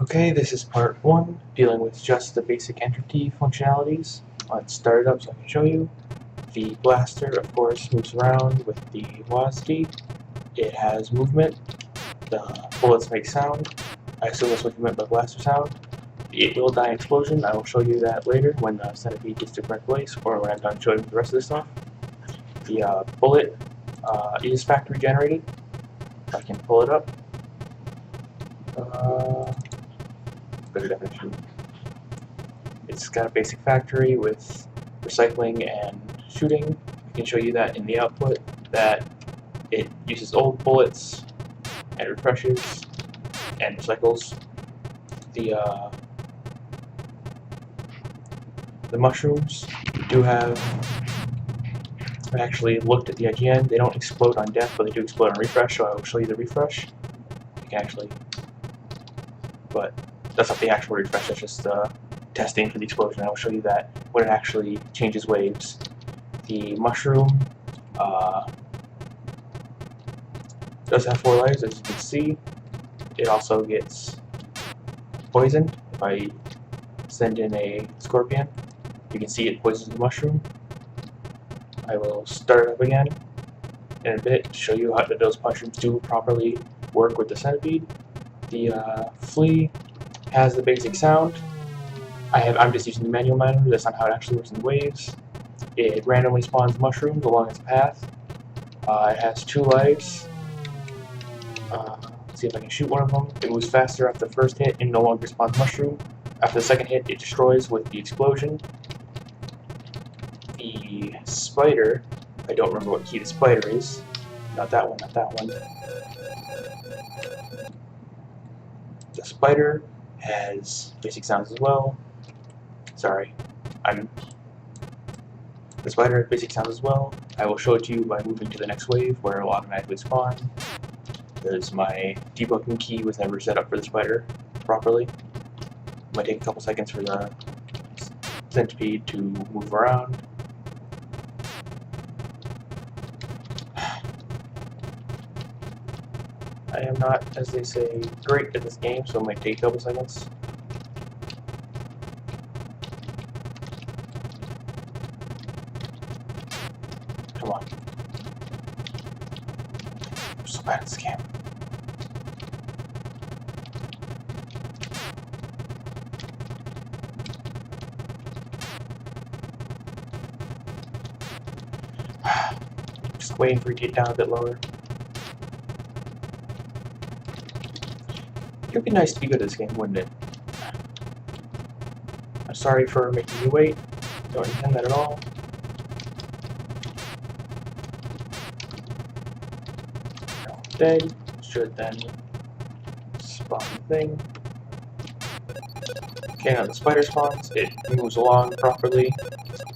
Okay, this is part 1, dealing with just the basic entity functionalities. Let's start it up so I can show you. The blaster, of course, moves around with the velocity. It has movement. The bullets make sound. I assume that's what you meant by blaster sound. It will die in explosion. I will show you that later when the centipede gets to the correct place, or when I'm done showing you the rest of this stuff. The bullet is factory generated. I can pull it up. Better definition. It's got a basic factory with recycling and shooting. I can show you that in the output, that it uses old bullets and refreshes and recycles. The mushrooms do have, I actually looked at the IGN, they don't explode on death, but they do explode on refresh, so I will show you the refresh. You can actually, but that's not the actual refresh, that's just testing for the explosion. I will show you that when it actually changes waves. The mushroom does have 4 lives, as you can see. It also gets poisoned. If I send in a scorpion, you can see it poisons the mushroom. I will start it up again in a bit to show you how those mushrooms do properly work with the centipede. The flea has the basic sound. I'm just using the manual manager, that's not how it actually works in the waves. It randomly spawns mushrooms along its path. It has 2 lives. Let's see if I can shoot one of them. It moves faster after the first hit and no longer spawns mushroom. After the second hit, it destroys with the explosion. The spider, I don't remember what key the spider is. Not that one, not that one. The spider has basic sounds as well. Sorry, the spider has basic sounds as well. I will show it to you by moving to the next wave where it will automatically spawn, because my debugging key was never set up for the spider properly. It might take a couple seconds for the centipede to move around. I am not, as they say, great at this game, so it might take a couple seconds. Come on. I'm so bad at this game. Just waiting for it to get down a bit lower. It would be nice to be good at this game, wouldn't it? I'm sorry for making you wait. Don't intend that at all. Now dead. Should then spawn the thing. Okay, now the spider spawns. It moves along properly.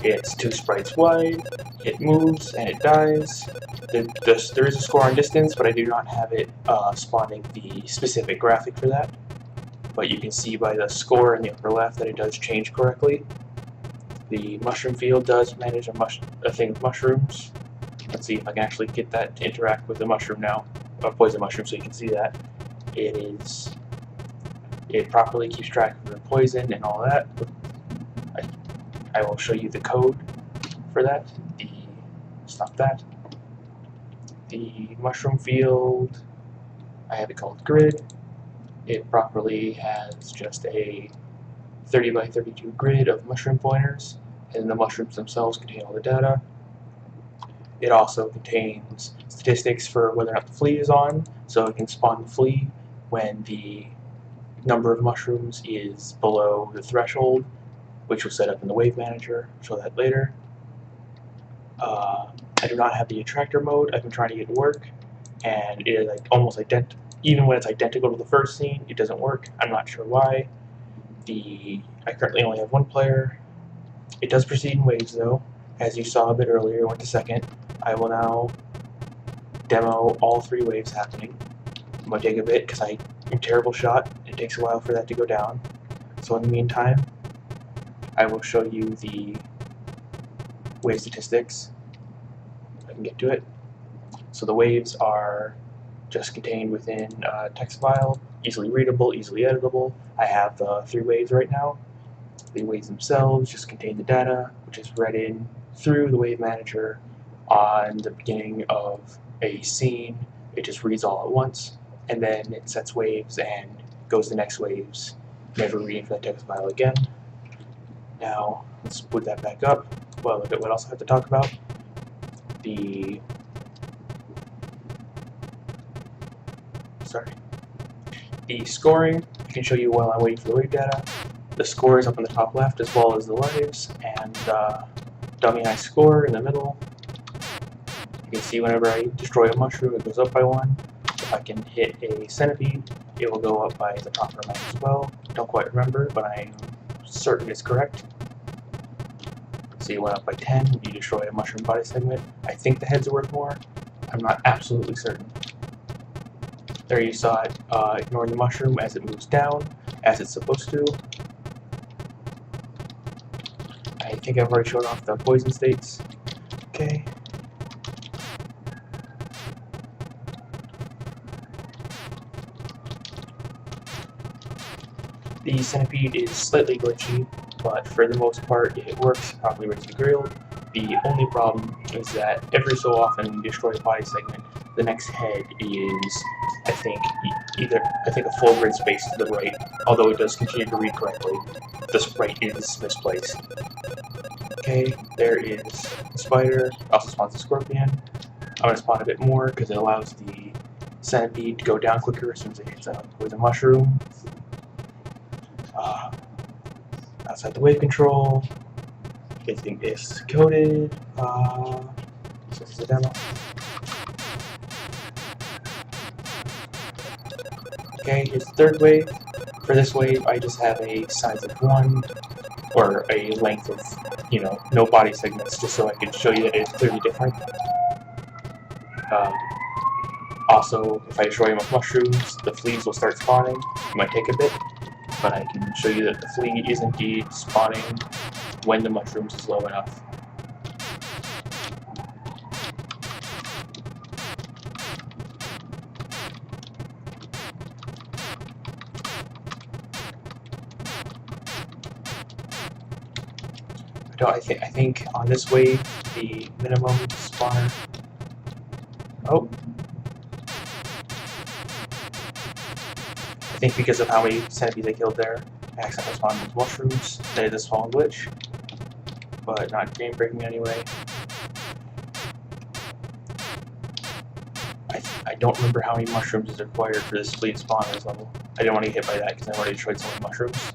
It's 2 sprites wide. It moves and it dies. There is a score on distance, but I do not have it spawning the specific graphic for that. But you can see by the score in the upper left that it does change correctly. The mushroom field does manage a thing of mushrooms. Let's see if I can actually get that to interact with the mushroom now, a poison mushroom, so you can see that. It properly keeps track of the poison and all that. I will show you the code for that. Stop that. The mushroom field, I have it called grid. It properly has just a 30 by 32 grid of mushroom pointers, and the mushrooms themselves contain all the data. It also contains statistics for whether or not the flea is on, so it can spawn the flea when the number of mushrooms is below the threshold, which was set up in the wave manager. I'll show that later. I do not have the attractor mode. I've been trying to get it to work, and it is like almost identical. Even when it's identical to the first scene, it doesn't work. I'm not sure why. I currently only have 1 player. It does proceed in waves though. As you saw a bit earlier, it went to second. I will now demo all 3 waves happening. It might take a bit because I'm a terrible shot. It takes a while for that to go down. So in the meantime, I will show you the wave statistics. If I can get to it. So the waves are just contained within a text file, easily readable, easily editable. I have the 3 waves right now. The waves themselves just contain the data, which is read in through the wave manager on the beginning of a scene. It just reads all at once, and then it sets waves and goes to next waves, never reading from the text file again. Now, let's put that back up. Well, look at what else I have to talk about. The scoring. I can show you while I'm waiting for the wave data. The score is up on the top left, as well as the waves, and dummy high score in the middle. You can see whenever I destroy a mushroom, it goes up by 1. If I can hit a centipede, it will go up by the proper amount as well. Don't quite remember, but I'm certain it's correct. So you went up by 10, you destroy a mushroom body segment. I think the heads are worth more. I'm not absolutely certain. There you saw it ignoring the mushroom as it moves down, as it's supposed to. I think I've already shown off the poison states. Okay. The centipede is slightly glitchy, but for the most part it works properly ready to be grilled. The only problem is that every so often when you destroy a body segment, the next head is, I think a full grid space to the right, although it does continue to read correctly. This right is misplaced. Okay, there is the spider, also spawns a scorpion. I'm going to spawn a bit more because it allows the centipede to go down quicker as soon as it hits a poison mushroom. Outside the wave control, everything is coded. This is the demo. Okay, here's the third wave. For this wave, I just have a size of 1, or a length of, no body segments, just so I can show you that it's clearly different. Also, if I destroy enough mushrooms, the fleas will start spawning. It might take a bit, but I can show you that the flea is indeed spawning when the mushrooms is low enough. I think on this wave, the minimum spawner. Oh. I think because of how many centipedes I killed there, I accidentally spawned those mushrooms. They had this small glitch, but not game breaking anyway. I don't remember how many mushrooms is required for this fleet spawn on this level. I didn't want to get hit by that because I already destroyed so many mushrooms.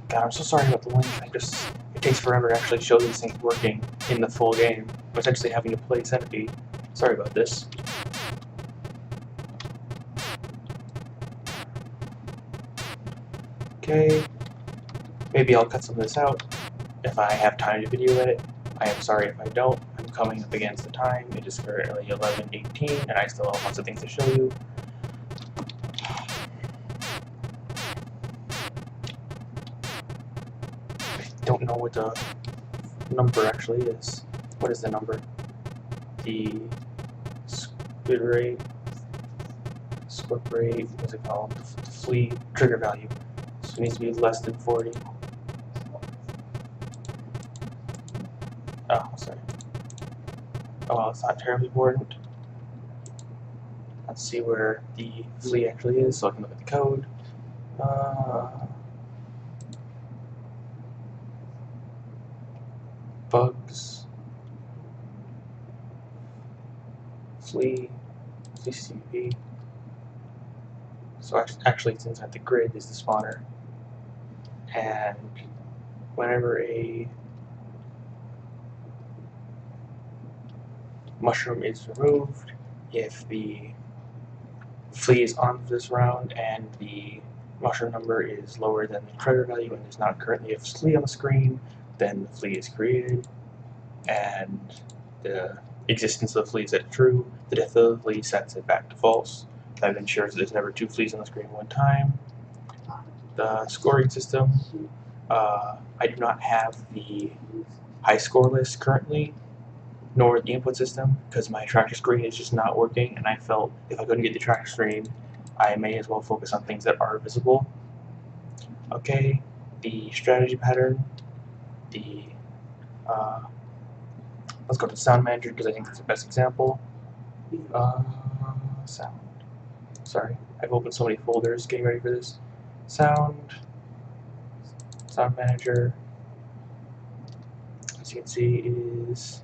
God, I'm so sorry about the link. It takes forever to actually show these things working in the full game. I'm essentially having to play Centipede. Sorry about this. Okay, maybe I'll cut some of this out if I have time to video edit. I am sorry if I don't. I'm coming up against the time. It is currently 11:18 and I still have lots of things to show you. I don't know what the number actually is. What is the number? The squid rate, what's it called? The flea trigger value. So it needs to be less than 40. Oh, sorry. Oh, well, it's not terribly important. Let's see where the flea actually is so I can look at the code. Bugs. Flea. CCP. So actually it's inside the grid is the spawner. And whenever a mushroom is removed, if the flea is on this round and the mushroom number is lower than the trigger value and there's not currently a flea on the screen, then the flea is created, and the existence of the flea is set true. The death of the flea sets it back to false. That ensures that there's never two fleas on the screen at one time. The scoring system, I do not have the high score list currently. nor the input system, because my tracker screen is just not working, and I felt if I couldn't get the tracker screen, I may as well focus on things that are visible. Okay, the strategy pattern, the let's go to sound manager because I think that's the best example. Sound. Sorry, I've opened so many folders getting ready for this. Sound manager, as you can see, is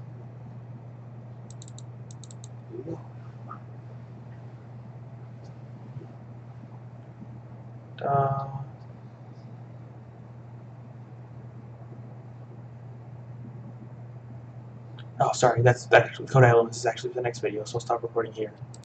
oh, sorry, that's code elements is actually the next video, so I'll stop recording here.